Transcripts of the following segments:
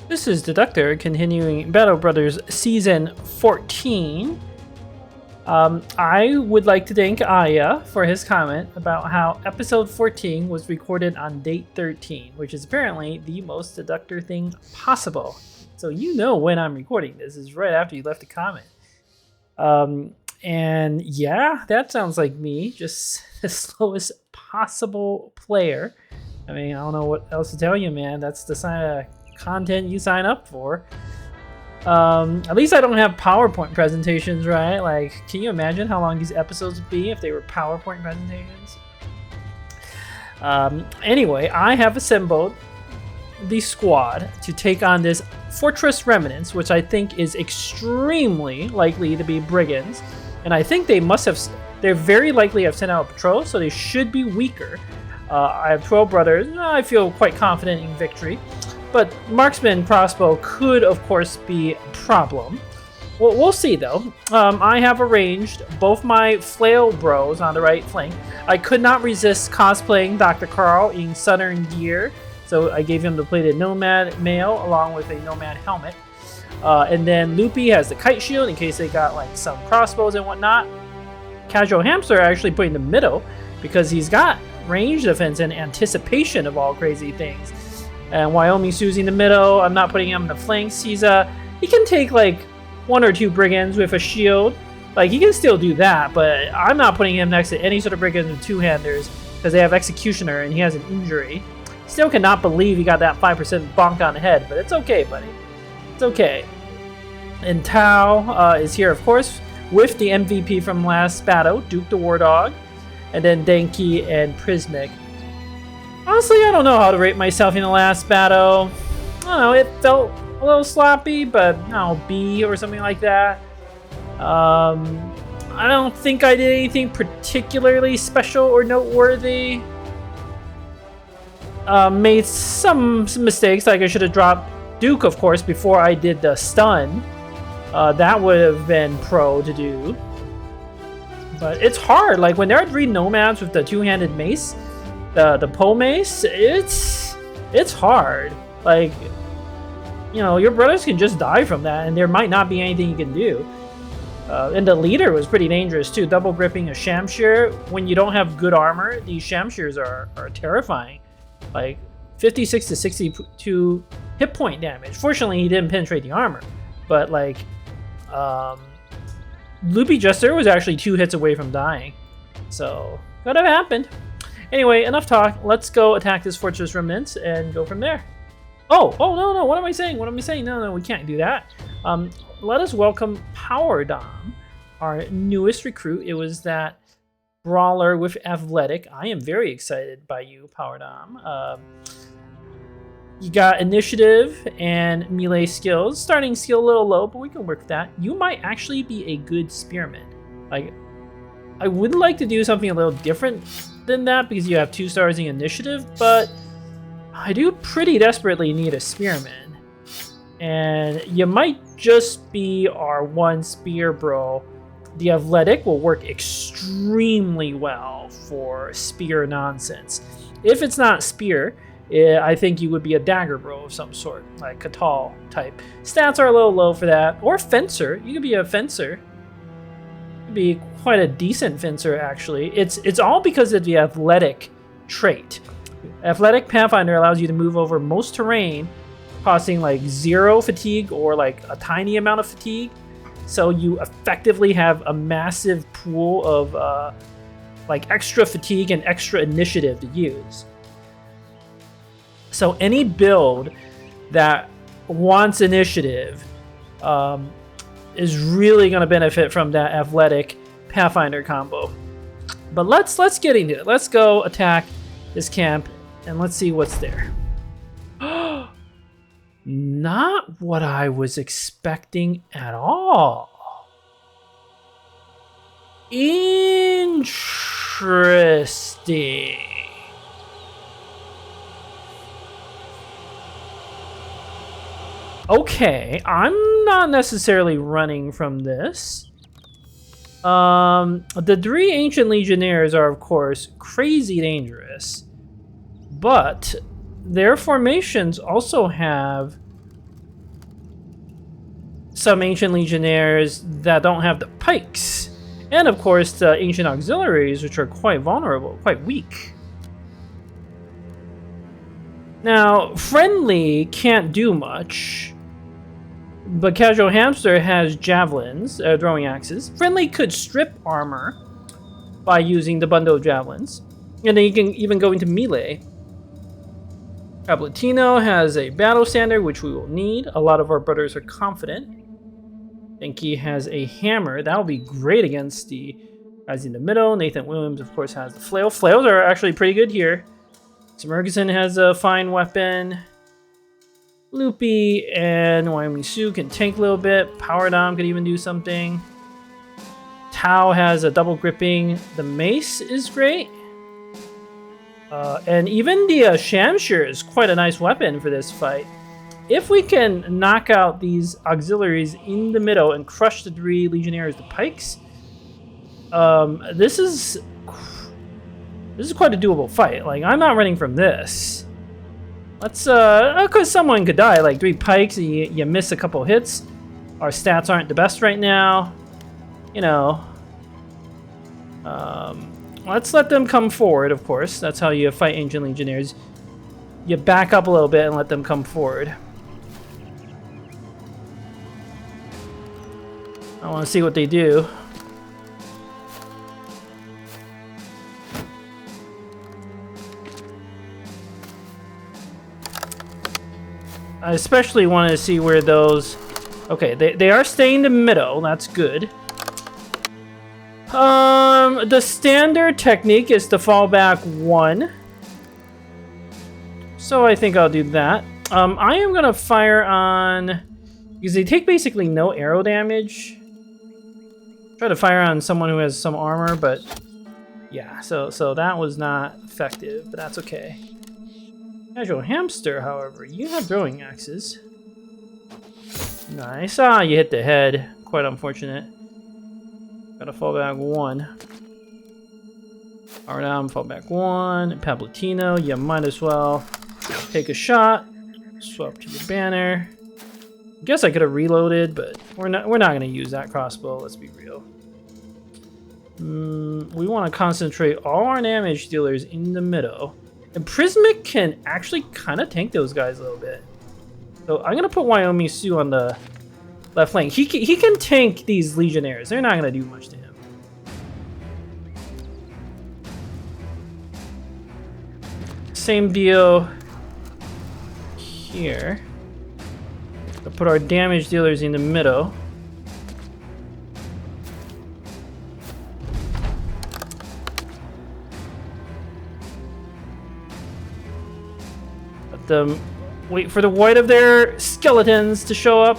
This is Deductor, continuing Battle Brothers Season 14. I would like to thank Aya for his comment about how Episode 14 was recorded on date 13, which is apparently the most Deductor thing possible. So you know when I'm recording this. Is right after you left a comment. And yeah, that sounds like me, just the slowest possible player. I mean, I don't know what else to tell you, man. That's the content you sign up for. At least I don't have PowerPoint presentations, right? Like, can you imagine how long these episodes would be if they were PowerPoint presentations? Anyway, I have assembled the squad to take on this Fortress Remnants, which I think is extremely likely to be brigands. And I think they're very likely have sent out a patrol, so they should be weaker. I have 12 brothers. I feel quite confident in victory. But marksman crossbow could, of course, be a problem. Well, we'll see, though. I have arranged both my flail bros on the right flank. I could not resist cosplaying Dr. Carl in Southern gear, so I gave him the plated Nomad mail along with a Nomad helmet. And then Loopy has the kite shield in case they got like some crossbows and whatnot. Casual Hamster I actually put in the middle because he's got range defense and anticipation of all crazy things. And Wyoming Susie in the middle. I'm not putting him in the flanks. He can take like one or two brigands with a shield. Like, he can still do that, but I'm not putting him next to any sort of brigands with two-handers because they have Executioner and he has an injury. Still cannot believe he got that 5% bonk on the head, but it's okay, buddy. It's okay. And Tao is here, of course, with the MVP from last battle, Duke the War Dog, and then Denki and Prismic. Honestly, I don't know how to rate myself in the last battle. I don't know, it felt a little sloppy, but I don't know, B or something like that. I don't think I did anything particularly special or noteworthy. Made some mistakes, like I should have dropped Duke, of course, before I did the stun. That would have been pro to do. But it's hard, like when there are 3 nomads with the two-handed mace, the pole mace, it's hard. Like, you know, your brothers can just die from that and there might not be anything you can do. And the leader was pretty dangerous too, double gripping a Shamshir. When you don't have good armor, these Shamshirs are terrifying. Like 56 to 62 hit point damage. Fortunately, he didn't penetrate the armor. But like, Loopy Jester was actually 2 hits away from dying. So, could have happened. Anyway, enough talk. Let's go attack this Fortress Remnants and go from there. Oh, no, what am I saying? No, we can't do that. Let us welcome Power Dom, our newest recruit. It was that brawler with athletic. I am very excited by you, Power Dom. You got initiative and melee skills. Starting skill a little low, but we can work with that. You might actually be a good spearman. Like, I would like to do something a little different than that because you have 2 stars in initiative, but I do pretty desperately need a spearman. And you might just be our 1 spear bro. The athletic will work extremely well for spear nonsense. If it's not spear, I think you would be a dagger bro of some sort, like Katal type. Stats are a little low for that. Or fencer. You could be a fencer. Be quite a decent fencer, actually. It's all because of the athletic trait. Athletic Pathfinder allows you to move over most terrain, costing like 0 fatigue or like a tiny amount of fatigue. So you effectively have a massive pool of like extra fatigue and extra initiative to use. So any build that wants initiative is really going to benefit from that athletic Pathfinder combo. But let's get into it. Let's go attack this camp and let's see what's there. Not what I was expecting at all. Interesting. Okay, I'm not necessarily running from this. The 3 Ancient Legionnaires are, of course, crazy dangerous. But their formations also have some ancient legionnaires that don't have the pikes. And of course the ancient auxiliaries, which are quite vulnerable, quite weak. Now, friendly can't do much, but Casual Hamster has javelins, throwing axes. Friendly could strip armor by using the bundle of javelins, and then you can even go into melee. Ablatino has a battle standard, which we will need. A lot of our brothers are confident. Denki has a hammer. That will be great against the guys in the middle. Nathan Williams, of course, has the flail. Flails are actually pretty good here. Mergerson has a fine weapon. Loopy and Wyoming Sioux can tank a little bit. Power Dom could even do something. Tao has a double gripping. The mace is great. And even the Shamshir is quite a nice weapon for this fight. If we can knock out these auxiliaries in the middle and crush the 3 legionnaires, the pikes, this is quite a doable fight. Like, I'm not running from this. Let's, because someone could die. Like, 3 pikes, and you miss a couple hits. Our stats aren't the best right now. You know. Let's let them come forward, of course. That's how you fight Ancient Legionnaires. You back up a little bit and let them come forward. I want to see what they do. I especially want to see where those... Okay, they are staying in the middle. That's good. The standard technique is to fall back 1. So I think I'll do that. I am going to fire on... Because they take basically no arrow damage. Try to fire on someone who has some armor, but... Yeah, so that was not effective, but that's okay. Casual Hamster, however, you have throwing axes. Nice. Ah, you hit the head. Quite unfortunate. Gotta fall back 1. Arnam, fall back 1. Pablatino, you might as well take a shot. Swap to your banner. Guess I could have reloaded, but we're not gonna use that crossbow, let's be real. We want to concentrate all our damage dealers in the middle. And Prismic can actually kind of tank those guys a little bit. So I'm gonna put Wyoming Sioux on the left flank. He can tank these legionnaires. They're not gonna do much to him. Same deal here. We'll put our damage dealers in the middle. Let them wait for the white of their skeletons to show up.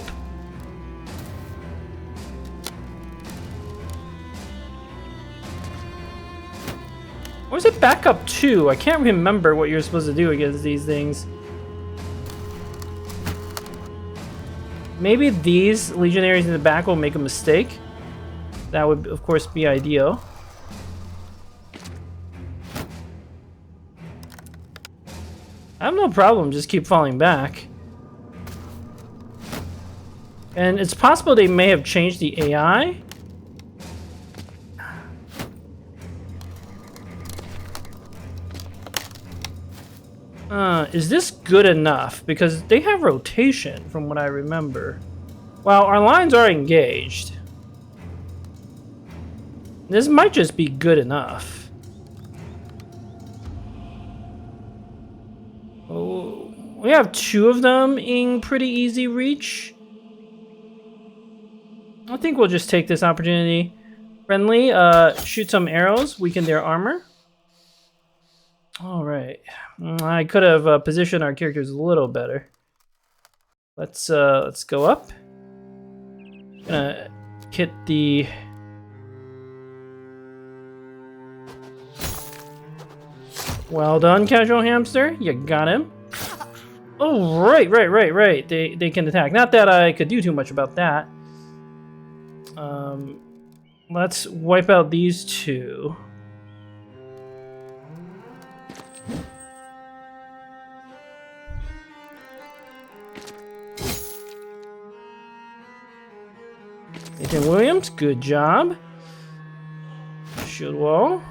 Or was it backup 2? I can't remember what you're supposed to do against these things. Maybe these legionaries in the back will make a mistake. That would, of course, be ideal. I have no problem, just keep falling back. And it's possible they may have changed the AI. Is this good enough? Because they have rotation, from what I remember. Well, our lines are engaged. This might just be good enough. Oh, we have 2 of them in pretty easy reach. I think we'll just take this opportunity. Friendly, shoot some arrows, weaken their armor. All right, I could have positioned our characters a little better. Let's go up. Gonna hit the. Well done, Casual Hamster. You got him. Oh, right. They can attack. Not that I could do too much about that. Let's wipe out these 2. Nathan Williams, good job. Shield wall.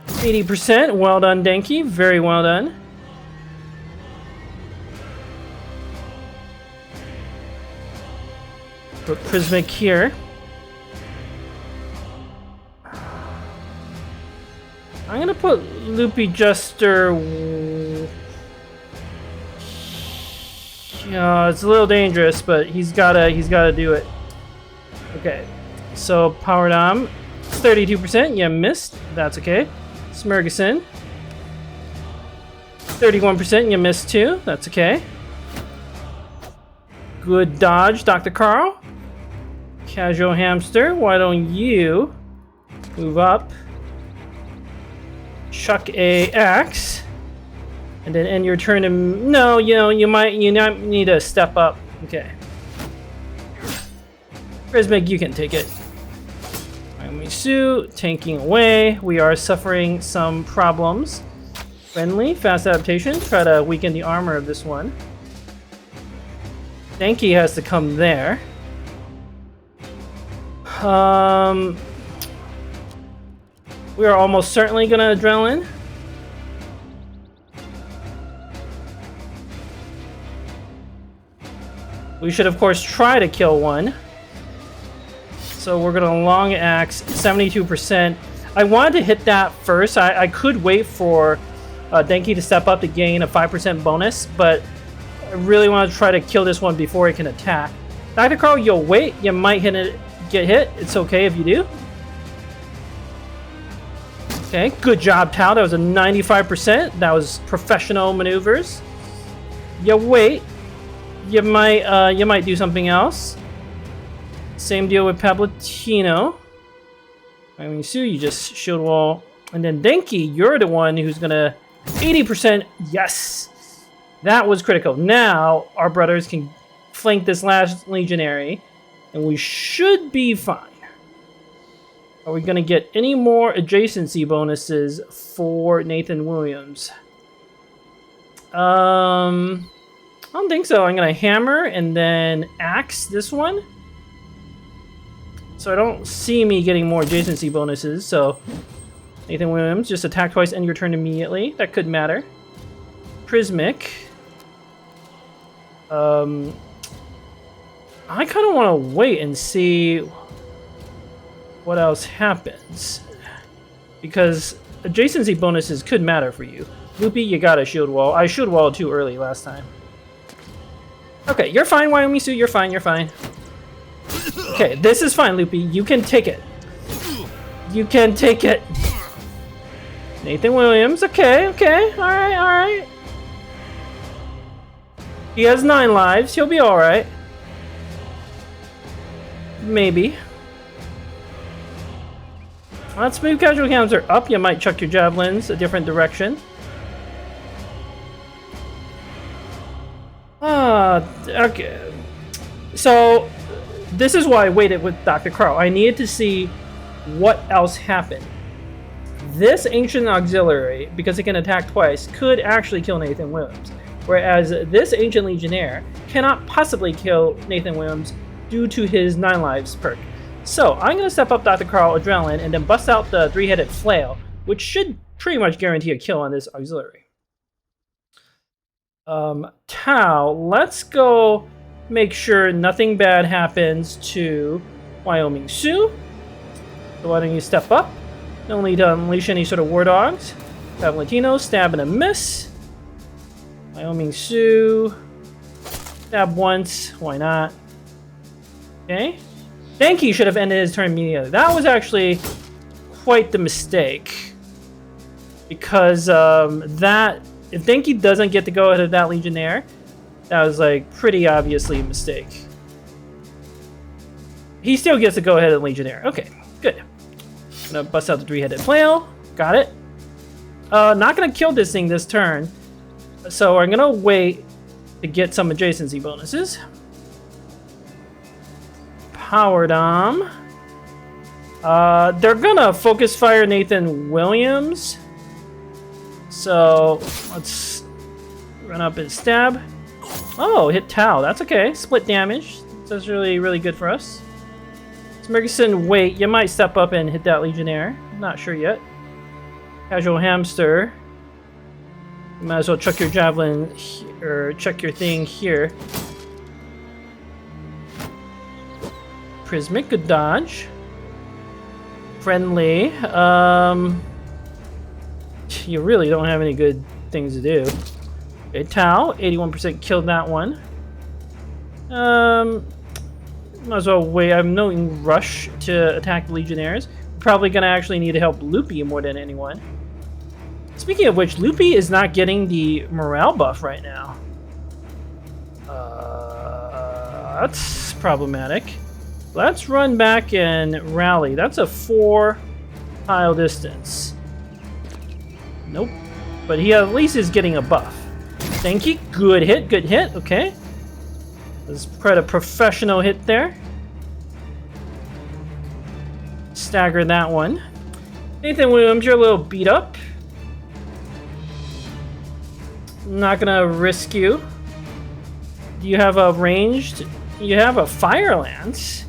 80%, well done, Denki. Very well done. Put Prismic here. I'm gonna put Loopy Jester. Yeah, it's a little dangerous, but he's gotta do it. Okay, so Power Dom, 32%. You missed. That's okay. Smurgason, 31%. You missed too. That's okay. Good dodge, Dr. Carl. Casual Hamster, why don't you move up? Chuck a axe, and then end your turn. To no, you might need to step up. Okay. Prismic, you can take it. Misu, tanking away. We are suffering some problems. Friendly, fast adaptation. Try to weaken the armor of this one. Denki has to come there. We are almost certainly gonna Adrenaline. We should, of course, try to kill one. So we're gonna Long Axe, 72%. I wanted to hit that first. I could wait for Denki to step up to gain a 5% bonus, but I really want to try to kill this one before it can attack. Dr. Carl, you'll wait. You might get hit. It's okay if you do. Okay, good job, Tao. That was a 95%. That was professional maneuvers. You wait. You might do something else. Same deal with Pablatino. I mean, Sue, you just shield wall. And then Denki, you're the one who's gonna 80%. Yes! That was critical. Now, our brothers can flank this last Legionary, and we should be fine. Are we gonna get any more adjacency bonuses for Nathan Williams? I don't think so. I'm gonna hammer and then axe this one. So I don't see me getting more adjacency bonuses, so Nathan Williams, just attack twice, end your turn immediately. That could matter. Prismic. I kind of want to wait and see what else happens, because adjacency bonuses could matter for you. Loopy, you got a shield wall. I shield walled too early last time. Okay, you're fine, Wyoming Sue. You're fine. You're fine. Okay, this is fine, Loopy. You can take it. You can take it. Nathan Williams. Okay, okay. All right, all right. He has 9 lives. He'll be all right. Maybe. Let's move casual counter up. You might chuck your javelins a different direction. Okay. So, this is why I waited with Dr. Carl. I needed to see what else happened. This Ancient Auxiliary, because it can attack twice, could actually kill Nathan Williams. Whereas this Ancient Legionnaire cannot possibly kill Nathan Williams due to his 9 lives perk. So, I'm going to step up Dr. Carl Adrenaline and then bust out the 3-headed flail, which should pretty much guarantee a kill on this auxiliary. Tao, let's go make sure nothing bad happens to Wyoming Sue. So why don't you step up? No need to unleash any sort of war dogs. Valentino, stab and a miss. Wyoming Sue. Stab once, why not? Okay. Denki should have ended his turn immediately. That was actually quite the mistake. Because if Denki doesn't get to go ahead of that Legionnaire, that was like pretty obviously a mistake. He still gets to go ahead of Legionnaire. Okay, good. Gonna bust out the 3-headed flail. Got it. Not gonna kill this thing this turn. So I'm gonna wait to get some adjacency bonuses. Power Dom. They're gonna focus fire Nathan Williams. So let's run up and stab. Oh, hit Tau. That's okay. Split damage. That's really, really good for us. Smirgerson, wait, you might step up and hit that Legionnaire. Not sure yet. Casual Hamster. You might as well chuck your javelin, or chuck your thing here. Prismic, good dodge. Friendly. You really don't have any good things to do. Okay, Tau, 81% killed that one. Might as well wait. I'm no rush to attack the Legionnaires. Probably gonna actually need to help Loopy more than anyone. Speaking of which, Loopy is not getting the morale buff right now. That's problematic. Let's run back and rally. That's a 4-tile distance. Nope. But he at least is getting a buff. Thank you. Good hit. Good hit. Okay. That's quite a professional hit there. Stagger that one. Nathan Williams, you're a little beat up. I'm not gonna risk you. Do you have a ranged? You have a fire lance.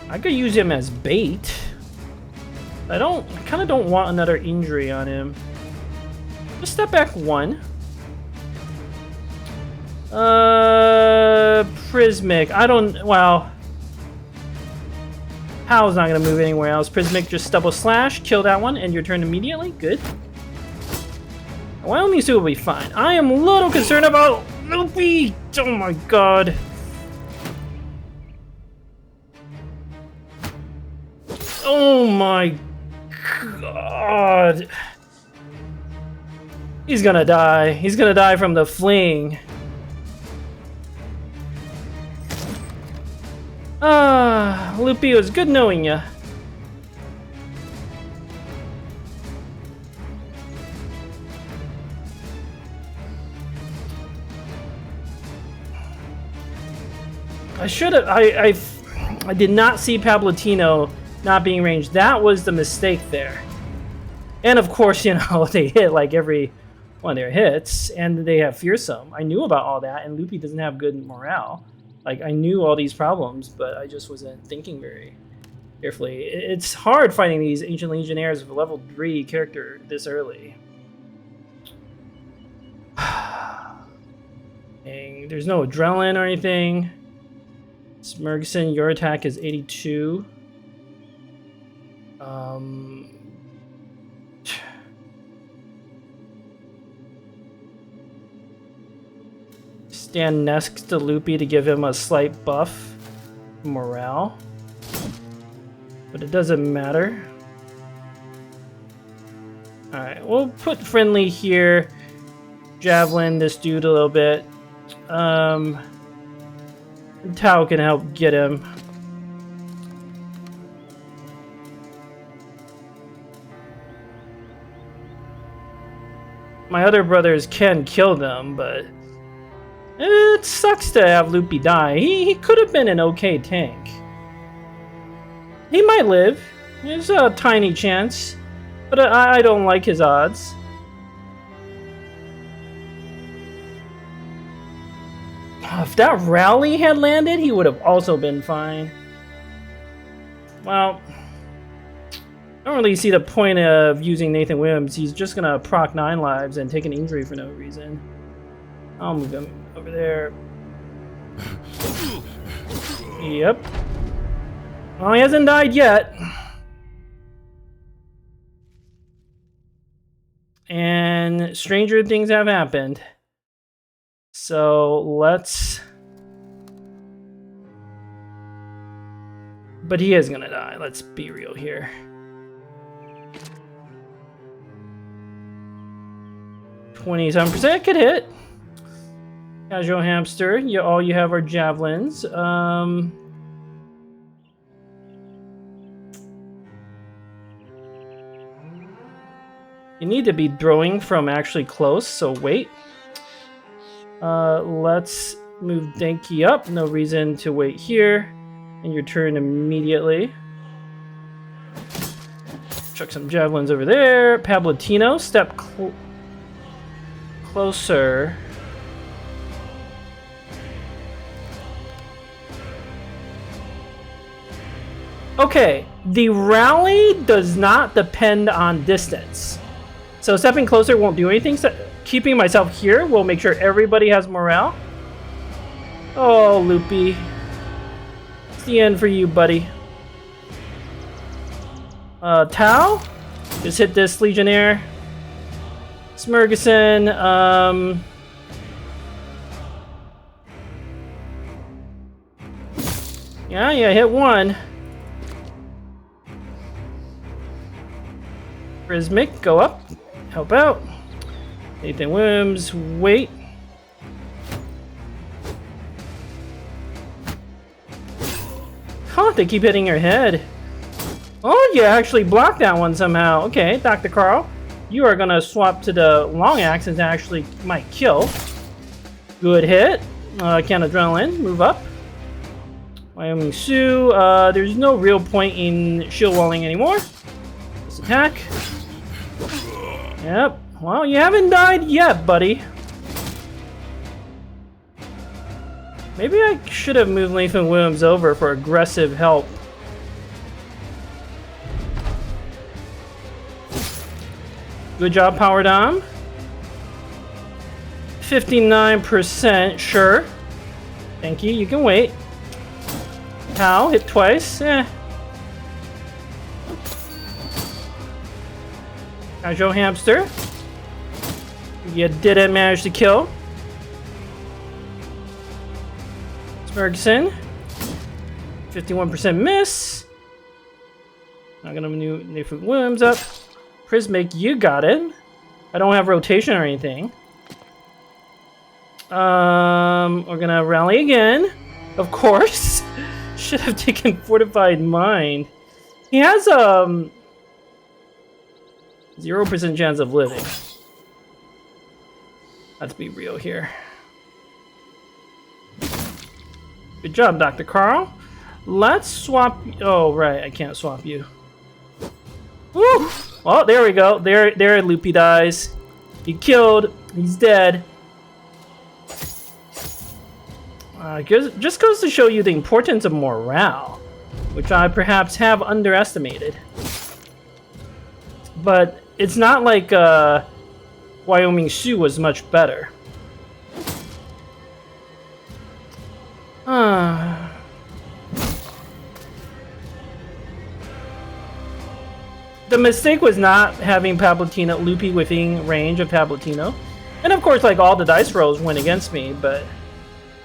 I could use him as bait. I kind of don't want another injury on him. Just step back 1. Prismic. Well, Pow's not gonna move anywhere else. Prismic, just double slash, kill that one, and your turn immediately. Good. Wyoming Suit will be fine. I am a little concerned about Loopy. Oh my god. Oh my god. He's gonna die. He's gonna die from the fling. Loopy, it was good knowing ya. I should have. I did not see Palpatino not being ranged. That was the mistake there. And of course, you know, they hit like every one of their hits, and they have fearsome. I knew about all that, and Loopy doesn't have good morale. Like, I knew all these problems, but I just wasn't thinking very carefully. It's hard fighting these Ancient Legionnaires with a level 3 character this early. Dang, there's no adrenaline or anything. Smirgerson, your attack is 82. Stand next to Loopy to give him a slight buff. Morale. But it doesn't matter. Alright, we'll put friendly here. Javelin this dude a little bit. Tau can help get him. My other brothers can kill them, but it sucks to have Loopy die. He could have been an okay tank. He might live. There's a tiny chance, but I don't like his odds. If that rally had landed, he would have also been fine. Well, I don't really see the point of using Nathan Williams. He's just gonna proc 9 lives and take an injury for no reason. I'll move him over there. Yep. Well, he hasn't died yet. And stranger things have happened. So let's... But he is gonna die, let's be real here. %, could hit. Casual Hamster, all you have are javelins. You need to be throwing from actually close, so wait. Let's move Denki up. No reason to wait here. And your turn immediately. Chuck some javelins over there. Pablatino, step closer. Okay, the rally does not depend on distance. So stepping closer won't do anything. So keeping myself here will make sure everybody has morale. Oh, Loopy. It's the end for you, buddy. Tau? Just hit this Legionnaire. Smurgason, yeah, hit one. Prismic, go up. Help out. Nathan Williams, wait. Huh, they keep hitting your head. Oh, you actually blocked that one somehow. Okay, Dr. Carl. You are going to swap to the long axe and actually might kill. Good hit. Count adrenaline. Move up. Wyoming Sioux. There's no real point in shield walling anymore. Let's attack. Yep. Well, you haven't died yet, buddy. Maybe I should have moved Nathan Williams over for aggressive help. Good job, Power Dom. 59%, sure. Thank you, you can wait. Pow, hit twice, Casual Hamster. You didn't manage to kill. Ferguson. 51% miss. I'm gonna move Nathan Williams up. Prismic, you got it. I don't have rotation or anything. We're gonna rally again. Of course. Should have taken Fortified Mind. He has 0% chance of living. Let's be real here. Good job, Dr. Carl. Let's swap. Oh, right. I can't swap you. Woo! Oh, there we go. There, Loopy dies. He killed. He's dead. Just goes to show you the importance of morale, which I perhaps have underestimated. But it's not like Wyoming Sioux was much better. The mistake was not having Pablatino Loopy within range of Pablatino. And of course, like, all the dice rolls went against me, but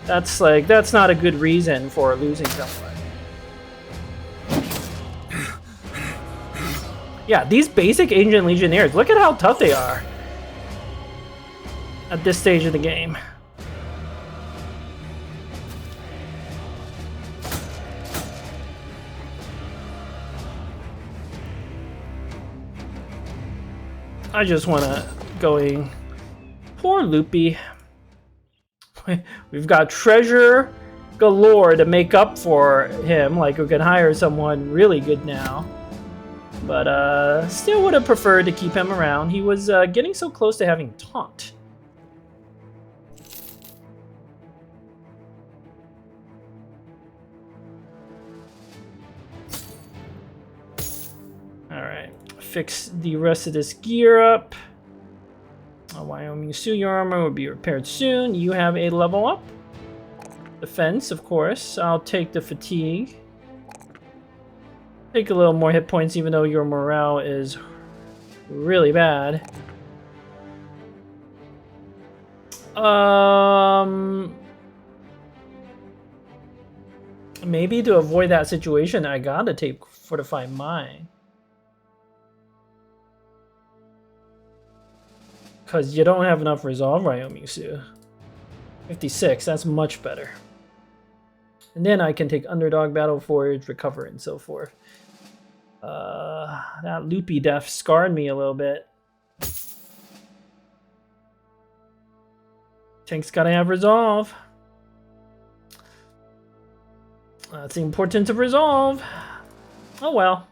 that's not a good reason for losing someone. Yeah, these basic Ancient Legionnaires, look at how tough they are at this stage of the game. I just want to go in. Poor Loopy. We've got treasure galore to make up for him. Like, we can hire someone really good now. But still would have preferred to keep him around. He was getting so close to having taunt. Alright. Fix the rest of this gear up. Wyoming Sioux, your armor will be repaired soon. You have a level up. Defense, of course. I'll take the fatigue. Take a little more hit points, even though your morale is really bad. Maybe to avoid that situation, I gotta take Fortified Mind. Because you don't have enough resolve, Wyoming Sioux. 56, that's much better. And then I can take Underdog, Battle Forge, Recover, and so forth. That Loopy death scarred me a little bit. Tank's gotta have resolve. That's the importance of resolve. Oh well.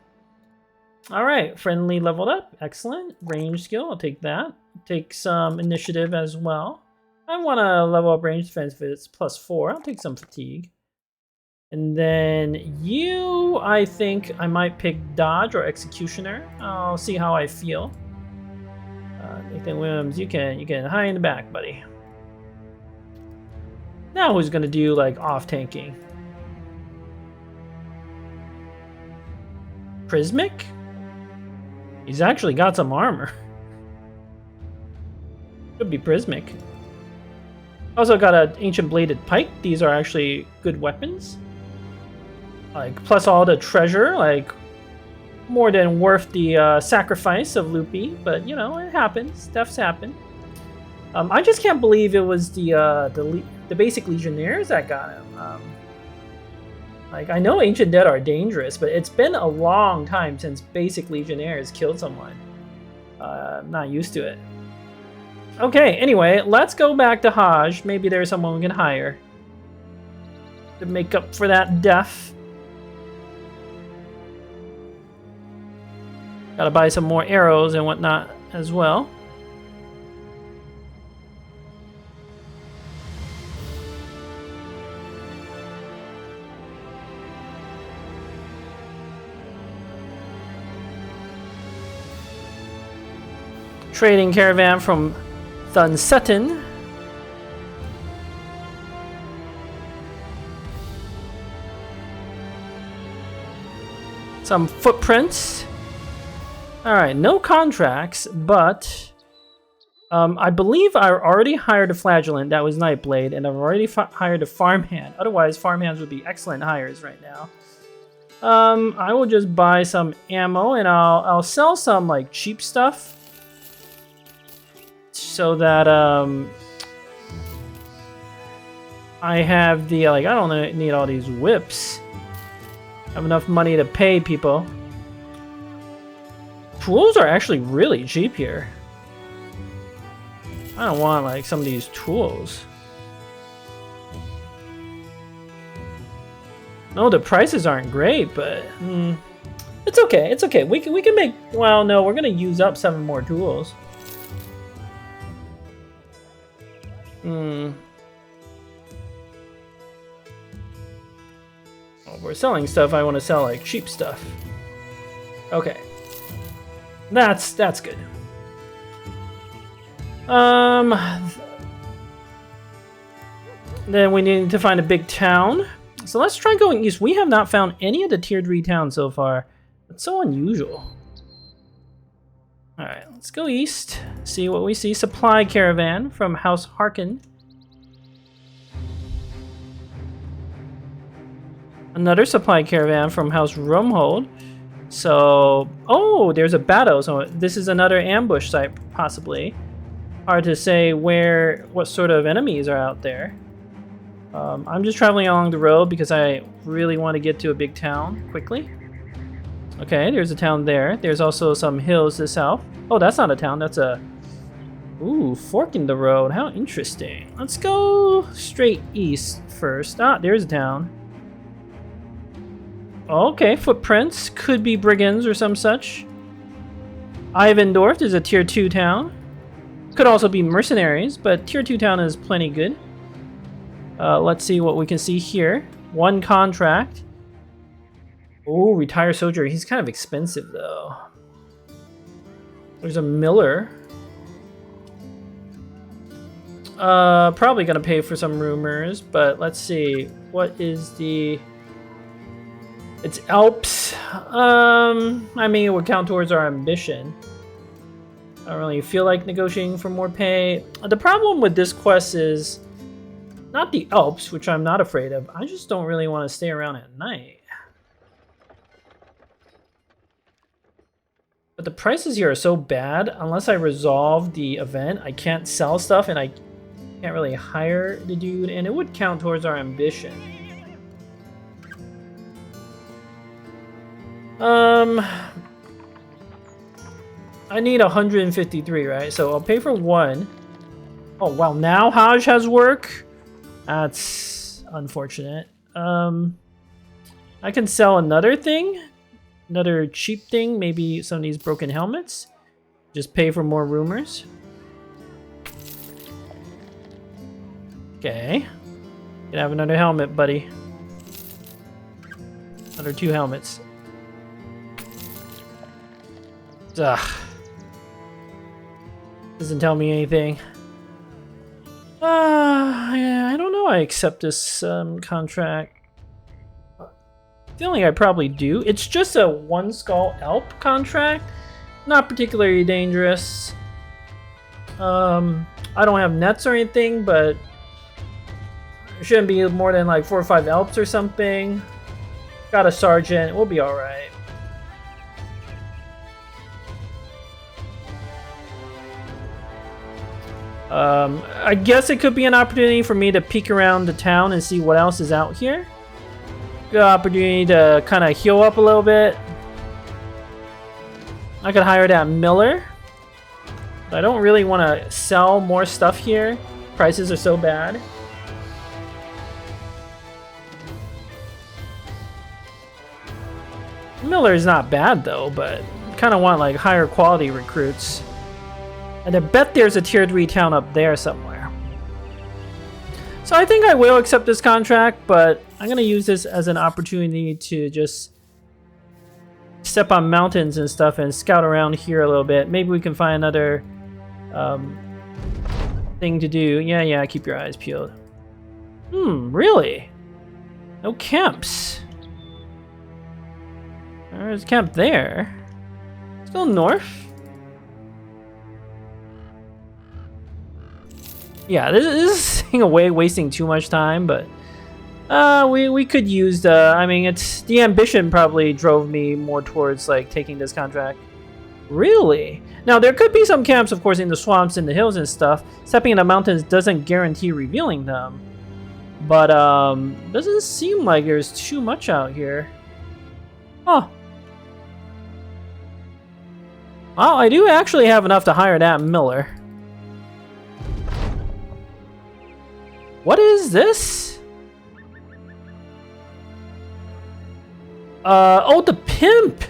All right, friendly leveled up. Excellent. Range skill, I'll take that. Take some initiative as well. I want to level up range defense if it's +4. I'll take some fatigue. And then you, I think I might pick dodge or executioner. I'll see how I feel. Nathan Williams, you can hide in the back, buddy. Now who's gonna do like off tanking? Prismic? He's actually got some armor. Could be Prismic. Also got an ancient bladed pike. These are actually good weapons. Like plus all the treasure, like more than worth the sacrifice of Loopy, but you know it happens. Stuff's happened. I just can't believe it was the basic legionnaires that got him. Like I know ancient dead are dangerous, but it's been a long time since basic legionnaires killed someone. I'm not used to it. Okay, anyway, let's go back to Hajj. Maybe there's someone we can hire to make up for that death. Gotta buy some more arrows and whatnot as well. Trading caravan from Thunseton. Some footprints. Alright, no contracts, but I believe I already hired a Flagellant that was Nightblade, and I've already hired a farmhand. Otherwise, farmhands would be excellent hires right now. I will just buy some ammo, and I'll sell some like cheap stuff, so that I have the like I don't need all these whips. I have enough money to pay people. Tools are actually really cheap here. I don't want like some of these tools. No, the prices aren't great, but it's okay. It's okay. We can make. Well, no, we're gonna use up 7 more tools. Oh, if we're selling stuff, I want to sell like cheap stuff. Okay. That's good. Then we need to find a big town. So let's try going east. We have not found any of the tier 3 towns so far. It's so unusual. Alright, let's go east. See what we see. Supply caravan from House Harkin. Another supply caravan from House Rumhold. So, oh, there's a battle. So this is another ambush site, possibly. Hard to say what sort of enemies are out there. I'm just traveling along the road because I really want to get to a big town quickly. Okay, there's a town there. There's also some hills to the south. Oh, that's not a town. That's a... Ooh, fork in the road. How interesting. Let's go straight east first. Ah, there's a town. Okay, footprints. Could be brigands or some such. Ivendorf is a tier 2 town. Could also be mercenaries, but tier 2 town is plenty good. Let's see what we can see here. 1 contract. Oh, retired soldier. He's kind of expensive though. There's a miller. Probably gonna pay for some rumors, but let's see. What is the... It's Alps. I mean, it would count towards our ambition. I don't really feel like negotiating for more pay. The problem with this quest is not the Alps, which I'm not afraid of. I just don't really want to stay around at night. But the prices here are so bad. Unless I resolve the event, I can't sell stuff and I can't really hire the dude, and it would count towards our ambition. I need 153, right? So I'll pay for 1. Oh, wow, now Hajj has work? That's unfortunate. I can sell another thing. another cheap thing. Maybe some of these broken helmets. Just pay for more rumors. Okay. You can have another helmet, buddy. Another 2 helmets. Ugh. Doesn't tell me anything. I don't know. I accept this contract. Feeling I probably do. It's just a 1 skull Alp contract. Not particularly dangerous. I don't have nets or anything, but it shouldn't be more than like 4 or 5 Alps or something. Got a sergeant. We'll be alright. I guess it could be an opportunity for me to peek around the town and see what else is out here. Good opportunity to kind of heal up a little bit. I could hire that Miller. But I don't really want to sell more stuff here. Prices are so bad. Miller is not bad though, but kind of want like higher quality recruits. And I bet there's a tier 3 town up there somewhere. So I think I will accept this contract, but I'm going to use this as an opportunity to just step on mountains and stuff and scout around here a little bit. Maybe we can find another thing to do. Yeah, keep your eyes peeled. Really? No camps. There's a camp there. Let's go north. Yeah, this is in a way wasting too much time, but we could use the. I mean, it's the ambition probably drove me more towards like taking this contract. Really? Now there could be some camps, of course, in the swamps and the hills and stuff. Stepping in the mountains doesn't guarantee revealing them, but doesn't seem like there's too much out here. Oh. Well, I do actually have enough to hire that Miller. What is this? Oh, the pimp.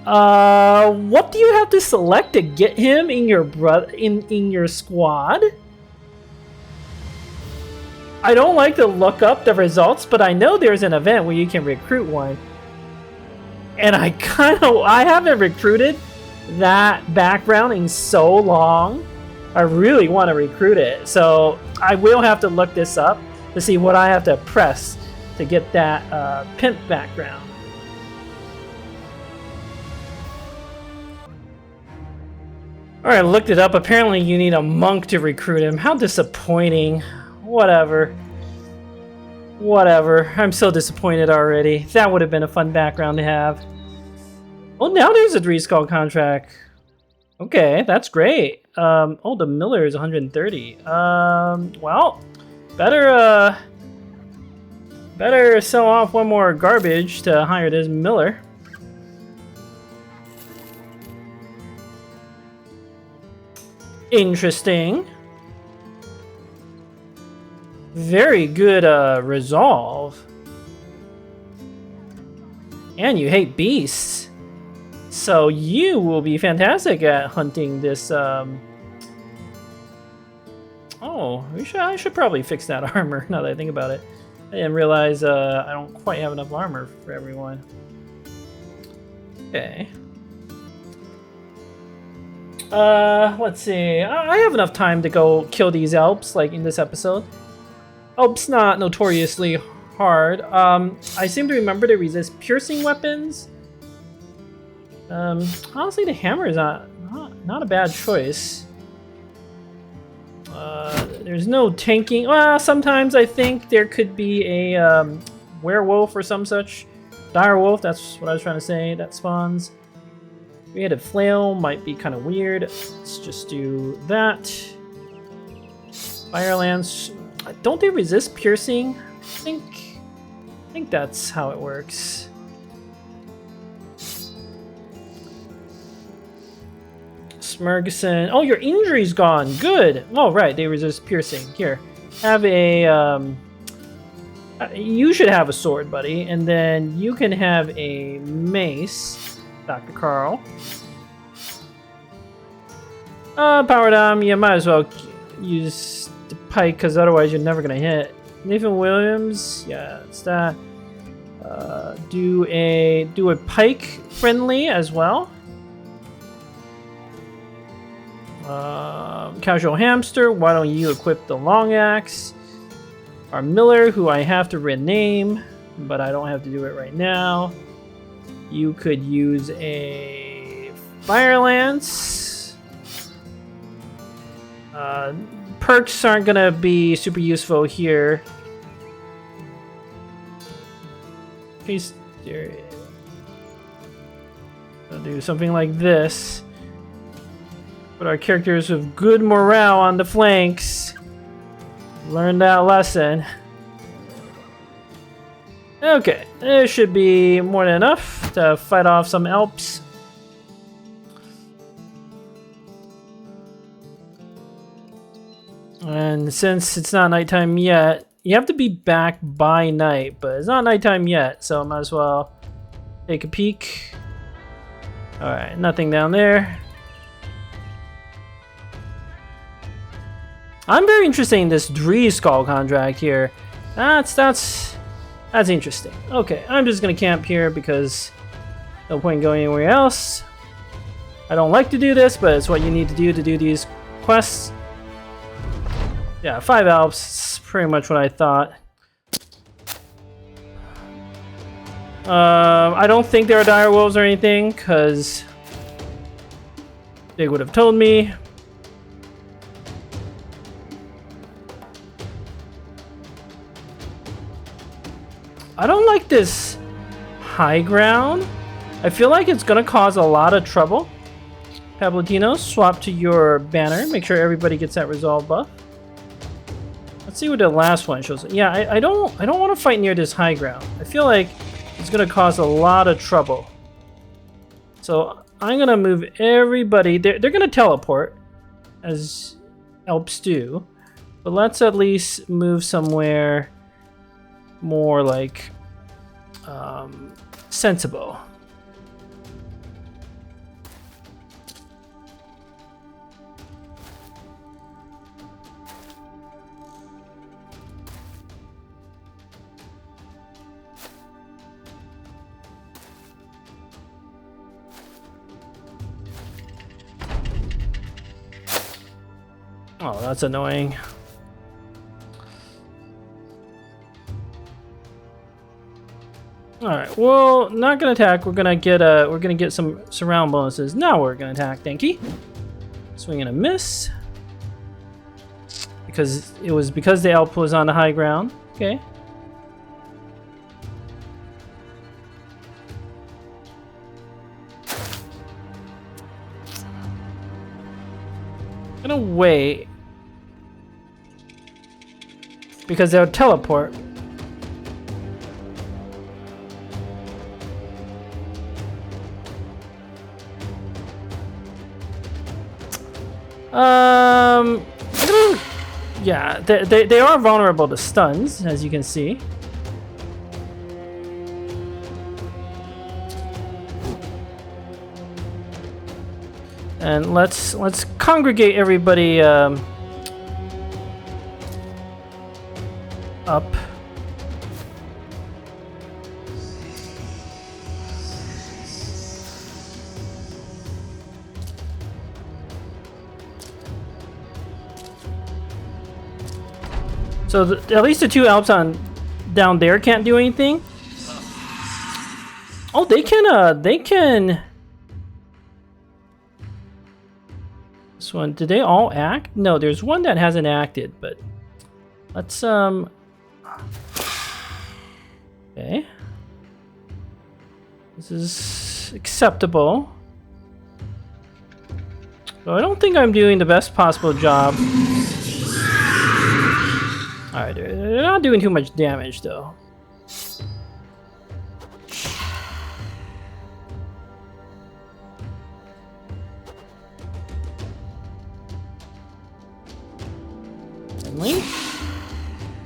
What do you have to select to get him in your in your squad? I don't like to look up the results, but I know there's an event where you can recruit one. And I haven't recruited that background in so long. I really want to recruit it, so I will have to look this up to see what I have to press to get that pimp background. Alright, I looked it up. Apparently you need a monk to recruit him. How disappointing. Whatever. I'm so disappointed already. That would have been a fun background to have. Oh, now there's a 3 skull contract. Okay, that's great. Oh, the Miller is 130. Well, better sell off one more garbage to hire this Miller. Interesting. Very good resolve. And you hate beasts. So you will be fantastic at hunting this. Oh, I should probably fix that armor now that I think about it. I didn't realize I don't quite have enough armor for everyone. Okay. Let's see. I have enough time to go kill these Alps, like in this episode. Alps not notoriously hard. I seem to remember they resist piercing weapons. Honestly, the hammer is not a bad choice. There's no tanking. Well, sometimes I think there could be a werewolf or some such. Dire wolf, that's what I was trying to say, that spawns. Three-headed flail might be kind of weird. Let's just do that. Fire lance. Don't they resist piercing? I think that's how it works. Smergson. Oh, your injury's gone. Good. Oh, right. They resist piercing. Here, have a You should have a sword, buddy, and then you can have a mace, Dr. Carl. Power Dom, you might as well use the pike, because otherwise you're never gonna hit. Nathan Williams, yeah, it's that. Do a pike friendly as well. Casual Hamster, why don't you equip the long axe? Our Miller, who I have to rename, but I don't have to do it right now. You could use a Fire Lance. Perks aren't gonna be super useful here. I'll do something like this. Put our characters with good morale on the flanks. Learn that lesson. Okay, it should be more than enough to fight off some Alps. And since it's not nighttime yet, you have to be back by night, but it's not nighttime yet, so I might as well take a peek. Alright, nothing down there. I'm very interested in this Dree Skull contract here. That's interesting. Okay, I'm just gonna camp here because no point going anywhere else. I don't like to do this, but it's what you need to do these quests. Yeah, 5 Alps is pretty much what I thought. I don't think there are dire wolves or anything, because they would have told me. I don't like this high ground. I feel like it's gonna cause a lot of trouble. Pablotino, swap to your banner. Make sure everybody gets that resolve buff. Let's see what the last one shows. Yeah, I don't want to fight near this high ground. I feel like it's gonna cause a lot of trouble. So I'm gonna move everybody. They're gonna teleport, as Alps do, but let's at least move somewhere more like sensible. Oh, that's annoying. All right, well, not gonna attack. We're gonna get some surround bonuses. Now we're gonna attack. Thank you. Swing and a miss. Because the Alp was on the high ground. Okay. Gonna wait because they'll teleport. Yeah, they are vulnerable to stuns, as you can see. And let's congregate everybody up. So at least the 2 Alps on down there can't do anything. Oh, they can. This one, did they all act? No, there's one that hasn't acted, but let's okay. This is acceptable. So I don't think I'm doing the best possible job. Alright, they're not doing too much damage though.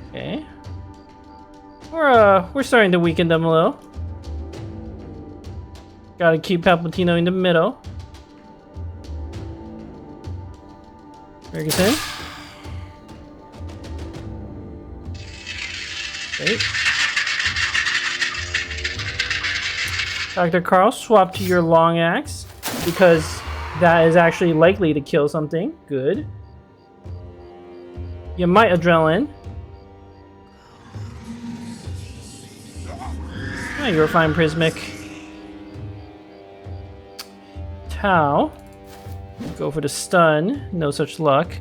Okay. we're starting to weaken them a little. Gotta keep Palpatino in the middle. Ferguson. Great. Dr. Carl, swap to your long axe because that is actually likely to kill something. Good. You might adrenaline. Oh, you're fine, Prismic. Tau. Go for the stun. No such luck.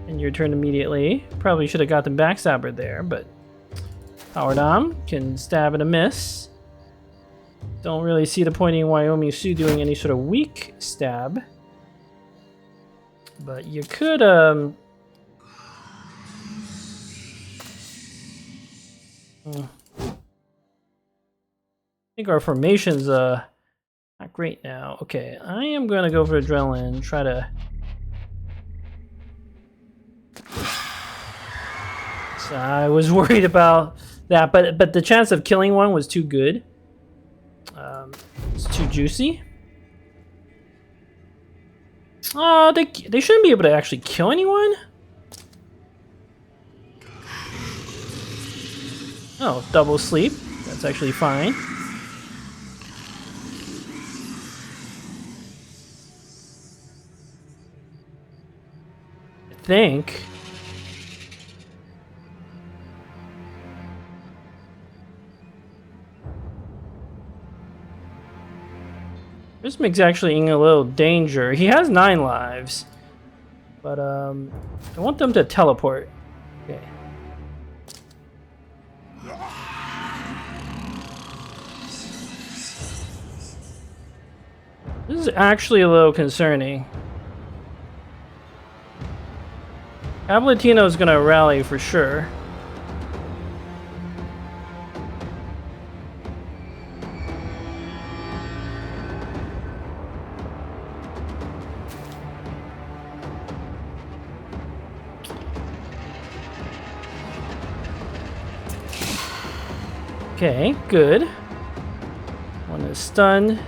And your turn immediately. Probably should have got the backstabber there, but Power Dom can stab and a miss. Don't really see the point in Wyoming Sioux doing any sort of weak stab. But you could, I think our formation's, not great now. Okay, I am gonna go for adrenaline, try to... So I was worried about that, but the chance of killing one was too good. It's too juicy. They shouldn't be able to actually kill anyone. Oh, double sleep. That's actually fine. I think. Prismic's actually in a little danger. He has 9 lives. But, I want them to teleport. Okay. This is actually a little concerning. Ablatino's gonna rally for sure. Okay, good. One is stunned.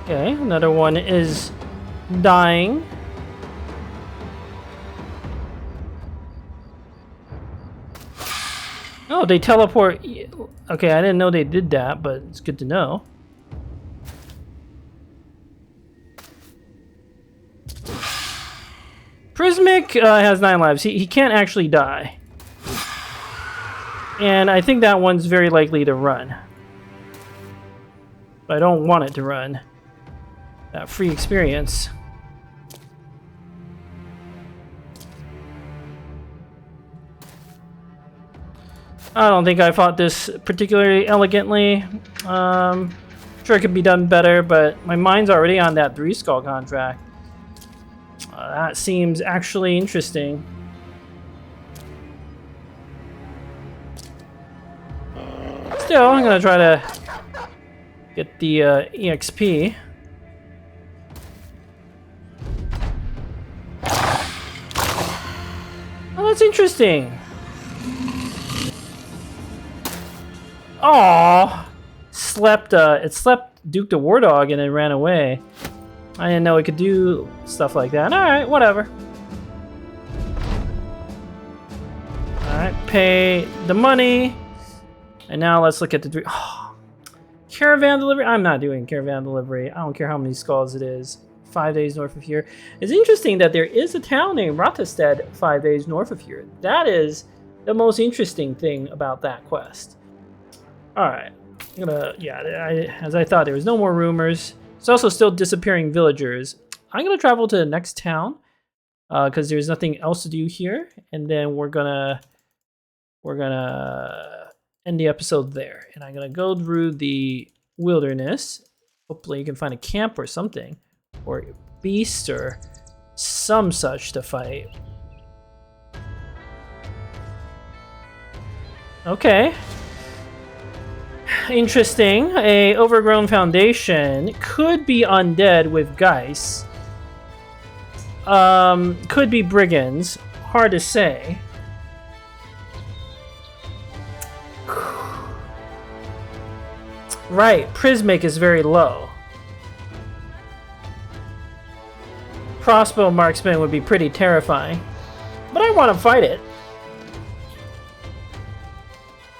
Okay, another one is dying. Oh, they teleport. Okay, I didn't know they did that, but it's good to know. Prismic has 9 lives. He can't actually die. And I think that one's very likely to run. But I don't want it to run. That free experience. I don't think I fought this particularly elegantly. Sure it could be done better, but my mind's already on that 3-skull contract. That seems actually interesting. Still, I'm gonna try to get the EXP. Oh, that's interesting. Aww, slept. It slept Duke the War Dog and then ran away. I didn't know it could do stuff like that. Alright, whatever. Alright, pay the money. And now let's look at the... Oh, caravan delivery? I'm not doing caravan delivery. I don't care how many skulls it is. 5 days north of here. It's interesting that there is a town named Rothestead 5 days north of here. That is the most interesting thing about that quest. Alright. As I thought, there was no more rumors. It's also still disappearing villagers. I'm gonna travel to the next town because there's nothing else to do here, and then we're gonna end the episode there. And I'm gonna go through the wilderness. Hopefully, you can find a camp or something, or a beast or some such to fight. Okay. Interesting. A overgrown foundation could be undead with Geist. Could be brigands. hard to say. Right, Prismic is very low. Crossbow marksman would be pretty terrifying. But I want to fight it.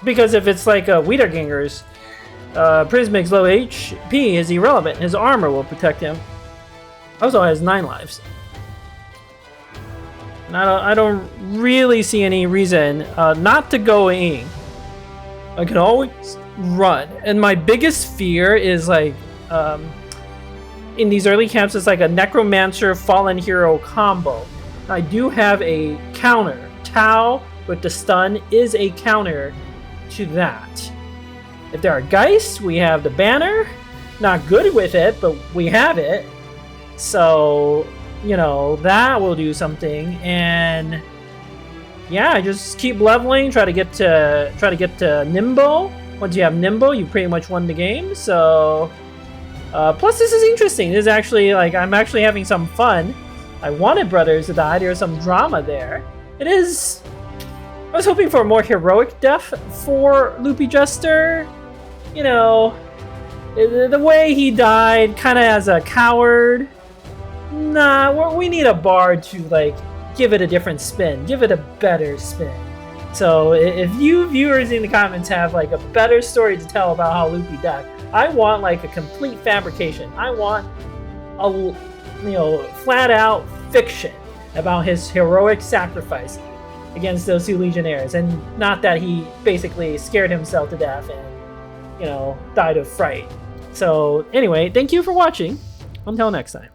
Because if it's like a Wiedergänger's, Prismic's low HP is irrelevant. His armor will protect him. Also has 9 lives. And I don't really see any reason not to go in. I can always run. And my biggest fear is like in these early camps, it's like a Necromancer Fallen Hero combo. I do have a counter. Tau with the stun is a counter to that. If there are Geists, we have the banner. Not good with it, but we have it. So, you know, that will do something. And yeah, just keep leveling, try to get to Nimbo. Once you have Nimbo, you pretty much won the game. So plus this is interesting. This is actually like I'm actually having some fun. I wanted brothers to die. There's some drama there. It is. I was hoping for a more heroic death for Loopy Jester. You know, the way he died, kind of as a coward. Nah, we need a bard to like give it a different spin, give it a better spin. So if you viewers in the comments have like a better story to tell about how Loopy died, I want like a complete fabrication. I want a flat out fiction about his heroic sacrifice against those 2 Legionnaires, and not that he basically scared himself to death and, died of fright. So anyway, thank you for watching. Until next time.